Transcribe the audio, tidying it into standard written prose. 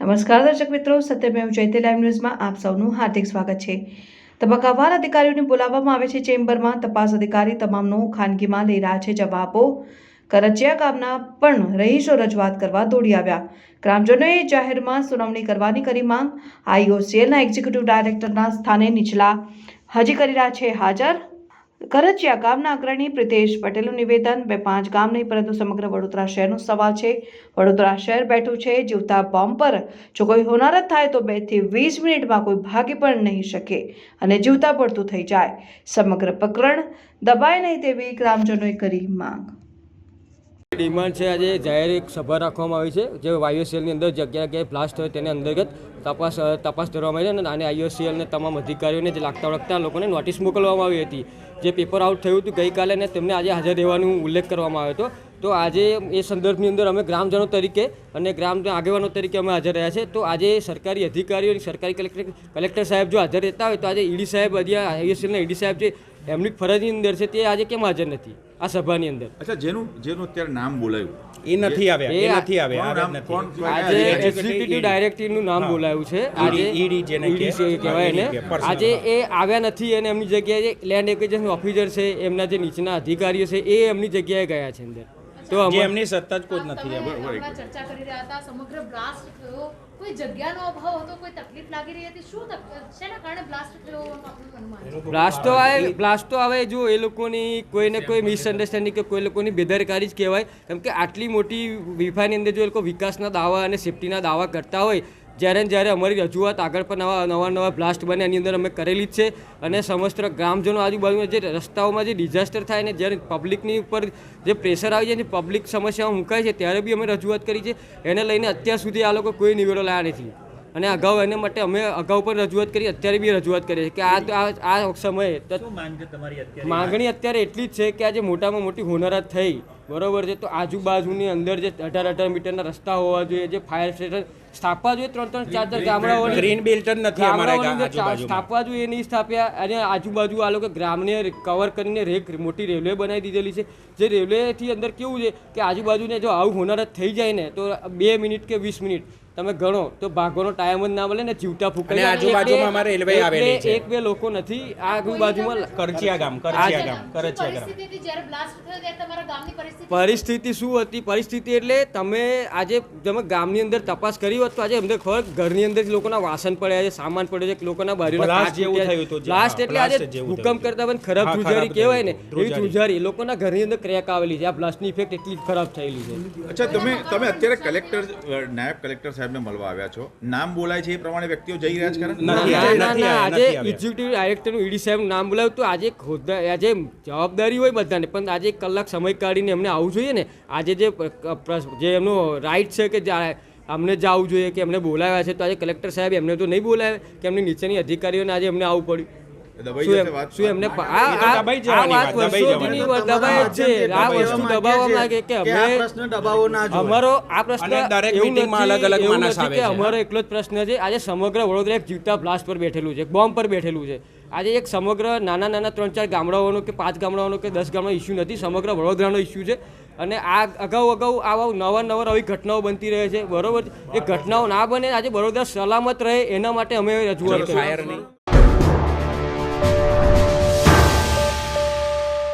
નમસ્કાર દર્શક મિત્રો, સત્યમેવ જયતે લાઈવ ન્યૂઝમાં આપ સૌનું હાર્દિક સ્વાગત છે। તબક્કાવાર અધિકારીઓને બોલાવવામાં આવે છે ચેમ્બરમાં। તપાસ અધિકારી તમામનો ખાનગીમાં લઈ રહ્યા છે જવાબો। કરજિયા ગામના પણ રહીશો રજૂઆત કરવા દોડી આવ્યા। ગ્રામજનોએ જાહેરમાં સુનાવણી કરવાની કરી માંગ। IOCLના એક્ઝિક્યુટિવ ડાયરેક્ટરના સ્થાને નીચલા હજી કરી રહ્યા છે હાજર। કરજિયા ગામના અગ્રણી પ્રિતેશ પટેલનું નિવેદન। 2-5 ગામ નહીં પરંતુ સમગ્ર વડોદરા શહેરનો સવાલ છે। વડોદરા શહેર બેઠું છે જીવતા બોમ્બ પર। જો કોઈ હોનારત થાય તો 2 થી 20 મિનિટમાં કોઈ ભાગી પણ નહીં શકે અને જીવતા પડતું થઈ જાય। સમગ્ર પ્રકરણ દબાય નહીં તેવી ગ્રામજનોએ કરી માંગ। ડિમાન્ડ છે આજે જાહેર એક સભા રાખવામાં આવી છે જે IOCLની અંદર જગ્યાએ બ્લાસ્ટ હોય તેને અંતર્ગત તપાસ કરવામાં આવી છે અને IOCLને તમામ અધિકારીઓને જે લાગતા વળગતા લોકોને નોટિસ મોકલવામાં આવી હતી। જે પેપર આઉટ થયું હતું ગઈકાલે અને તેમને આજે હાજર રહેવાનું ઉલ્લેખ કરવામાં આવ્યો હતો। તો આજે એ સંદર્ભની અંદર અમે ગ્રામજનો તરીકે અને ગ્રામ આગેવાનો તરીકે અમે હાજર રહ્યા છે। તો આજે સરકારી અધિકારીઓ સરકારી કલેક્ટર સાહેબ જો હાજર રહેતા હોય તો આજે ઈડી સાહેબ IOCLના ઈડી સાહેબ જે એમની ફરજની અંદર છે તે આજે કેમ હાજર નથી આ સભાની અંદર? અચ્છા, જેનું અત્યારે નામ બોલાયું એ નથી આવ્યા આજે એક્ઝિક્યુટિવ ડાયરેક્ટરનું નામ બોલાયું છે આજે ઈડી કહેવાય ને। આજે એ આવ્યા નથી અને એમની જગ્યાએ લેન્ડ એક્વિઝિશન ઓફિસર છે એમના જે નીચેના અધિકારીઓ છે એ એમની જગ્યાએ ગયા છે અંદર। તો એમની સત્તા જ કોઈ નથી। ચર્ચા કરી રહ્યા હતા સમગ્ર બ્લાસ્ટ થયો, કોઈ જગ્યાનો અભાવ હતો, કોઈ તકલીફ લાગી રહી હતી, શું શેના કારણે બ્લાસ્ટ થયો? બ્લાસ્ટ તો આવે જો એ લોકોની કોઈને કોઈ મિસઅન્ડરસ્ટેન્ડિંગ કે કોઈ લોકોની બેદરકારી જ કહેવાય। કેમ કે આટલી મોટી વિફાની અંદર જો એ લોકો વિકાસના દાવા અને સેફટીના દાવા કરતા હોય જ્યારે અમારી રજૂઆત આગળ પણ નવા બ્લાસ્ટ બને એની અંદર અમે કરેલી જ છે અને સમસ્ત ગ્રામજનો આજુબાજુમાં જે રસ્તાઓમાં જે ડિઝાસ્ટર થાય ને જ્યારે પબ્લિકની ઉપર જે પ્રેશર આવી જાય ને પબ્લિક સમસ્યાઓ મુકાય છે ત્યારે બી અમે રજૂઆત કરી છે। એને લઈને અત્યાર સુધી આ લોકો કોઈ નિવેડો લાવ્યા નથી અને અગાઉ એને માટે અમે અગાઉ પણ રજૂઆત કરી, અત્યારે બી રજૂઆત કરીએ કે આ સમયે માંગણી અત્યારે એટલી જ છે કે આજે મોટામાં મોટી હોનારત થઈ બરોબર છે તો આજુબાજુની અંદર જે 18 મીટરના રસ્તા હોવા જોઈએ, જે ફાયર સ્ટેશન સ્થાપવા જોઈએ, 3-4 ગામડાઓ ગ્રીન બેલ્ટ નથી સ્થાપવા જોઈએ એ નહીં સ્થાપ્યા અને આજુબાજુ આ લોકો ગ્રામને કવર કરીને મોટી રેલવે બનાવી દીધેલી છે। જે રેલવેથી અંદર કેવું છે કે આજુબાજુને જો આવું હોનારત થઈ જાય ને તો 2 મિનિટ કે 20 મિનિટ તમે ગણો તો ભાગવાનો ટાઈમ જ ના મળે ને જીવતા ફૂંકાઈ આજુબાજુમાં અમારે રેલવે આવેલી છે। 1-2 લોકો નથી આ આજુબાજુમાં કરજિયા ગામ પરિસ્થિતિ શું હતી? પરિસ્થિતિ એટલે તમે ગામની અંદર તપાસ કરી હોત તો આજે અંદર ખબર ઘરની અંદર લોકોના વાસણ પડ્યા છે, સામાન પડ્યો છે, લોકોના બારીઓના બ્લાસ્ટ એટલે આજે ભૂકંપ કરતા પણ ખરાબ ધ્રુજારી કહેવાય ને એવી ધ્રુજારી લોકોના ઘરની અંદર ક્રેક આવેલી છે। આ બ્લાસ્ટની ઇફેક્ટ એટલી ખરાબ થયેલી છે। અચ્છા, તમે અત્યારે નાયબ કલેક્ટર સાહેબને મળવા આવ્યા છો, નામ બોલાય છે એ પ્રમાણે વ્યક્તિઓ જઈ રહ્યા છે ખરા? આજે એક્ઝિક્યુટિવ ડાયરેક્ટરનું ઈડી સાહેબ નામ બોલાવ્યું તો આજે જવાબદારી હોય બધાને પણ આજે 1 કલાક સમય કાઢીને એમને આવવું જોઈએ ને। આજે જે એમનો રાઈટ છે કે અમને જવું જોઈએ કે એમને બોલાવ્યા છે તો આજે કલેક્ટર સાહેબ એમને તો નહીં બોલાવે કે એમની નીચેની અધિકારીઓને આજે એમને આવવું પડ્યું। શું એમને આ વાત વર્ષોથી દબાય જ છે। આ વસ્તુ દબાવવા માંગે કે અમારો આ પ્રશ્ન એવું નથી કે અમારો એકલો જ પ્રશ્ન છે। આજે સમગ્ર વડોદરા એક જીવતા બ્લાસ્ટ પર બેઠેલું છે, બોમ્બ પર બેઠેલું છે। આજે એક સમગ્ર નાના 3-4 ગામડાઓનો કે 5 ગામડાઓનો કે 10 ગામડાનો ઇસ્યુ નથી, સમગ્ર વડોદરાનો ઇસ્યુ છે। અને આ અગાઉ આવા નવા આવી ઘટનાઓ બનતી રહે છે બરોબર। એ ઘટનાઓ ના બને આજે વડોદરા સલામત રહે એના માટે અમે રજૂઆત કરી।